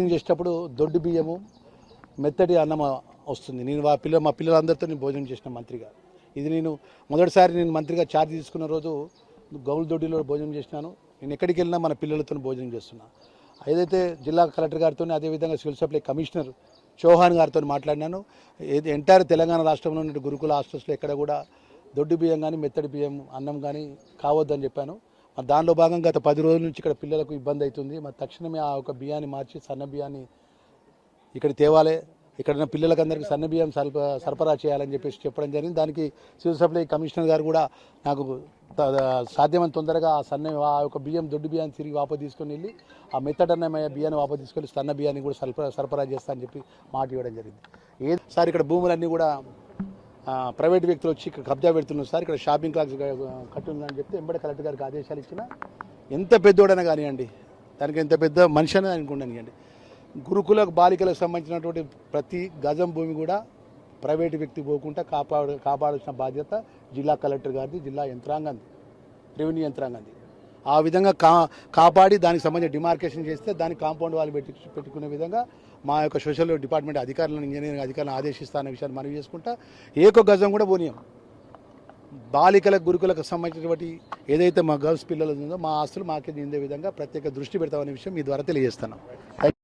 చేసేటప్పుడు దొడ్డు బియ్యము మెత్తటి అన్నం వస్తుంది. నేను మా పిల్లలందరితో నేను భోజనం చేసిన మంత్రిగా. ఇది నేను మొదటిసారి నేను మంత్రిగా ఛార్జ్ తీసుకున్న రోజు గౌల్ దొడ్డిలో భోజనం చేసినాను. నేను ఎక్కడికి వెళ్ళినా మన పిల్లలతో భోజనం చేస్తున్నా. ఏదైతే జిల్లా కలెక్టర్ గారితో అదేవిధంగా సివిల్ సప్లై కమిషనర్ చౌహాన్ గారితో మాట్లాడినాను. ఎంటైర్ తెలంగాణ రాష్ట్రంలో ఉన్న గురుకుల హాస్టల్స్లో ఎక్కడ కూడా దొడ్డు బియ్యం కానీ మెత్తడి బియ్యం అన్నం కానీ కావద్దని చెప్పాను. దానిలో భాగంగా గత 10 రోజుల నుంచి ఇక్కడ పిల్లలకు ఇబ్బంది అవుతుంది. తక్షణమే ఆ ఒక బియ్యాన్ని మార్చి సన్న బియ్యాన్ని ఇక్కడ తేవాలి, ఇక్కడ పిల్లలకు అందరికీ సన్న బియ్యం సరఫరా చేయాలని చెప్పేసి చెప్పడం జరిగింది. దానికి సివిల్ సప్లై కమిషనర్ గారు కూడా నాకు సాధ్యమైన తొందరగా ఆ యొక్క బియ్యం దొడ్డు బియ్యాన్ని తిరిగి వాపసు తీసుకొని వెళ్ళి ఆ మెత్తడన్నమయ్య బియ్యాన్ని వాపసు తీసుకొని సన్న బియ్యాన్ని కూడా సరఫరా చేస్తా అని చెప్పి మాట ఇవ్వడం జరిగింది. సార్ ఇక్కడ భూములన్నీ కూడా ప్రైవేట్ వ్యక్తులు వచ్చి ఇక్కడ కబ్జా పెడుతున్నారు సార్, ఇక్కడ షాపింగ్ కాంప్లెక్స్ కట్టుందని చెప్తే వెంబడి కలెక్టర్ గారికి ఆదేశాలు ఇచ్చిన. ఎంత పెద్దోడైనా కానివ్వండి, దానికి ఎంత పెద్ద మనిషి అనేది అనుకోండి, గురుకులకు బాలికలకు సంబంధించినటువంటి ప్రతి గజం భూమి కూడా ప్రైవేటు వ్యక్తి పోకుండా కాపాడాల్సిన బాధ్యత జిల్లా కలెక్టర్ గారిది, జిల్లా యంత్రాంగంది, రెవెన్యూ యంత్రాంగంది. ఆ విధంగా కాపాడి దానికి సంబంధించి డిమార్కేషన్ చేస్తే దానికి కాంపౌండ్ వాళ్ళు పెట్టుకునే విధంగా మా యొక్క సోషల్ డిపార్ట్మెంట్ అధికారులను, ఇంజనీరింగ్ అధికారులను ఆదేశిస్తానే విషయాన్ని మనవి చేసుకుంటా. ఏకో గజం కూడా పోనీయం. బాలికలకు గురుకులకు సంబంధించినటువంటి ఏదైతే మా గర్ల్స్ పిల్లలు ఉందో మా ఆస్తులు మాకే చెందే విధంగా ప్రత్యేక దృష్టి పెడతామనే విషయం మీ ద్వారా తెలియజేస్తున్నాం.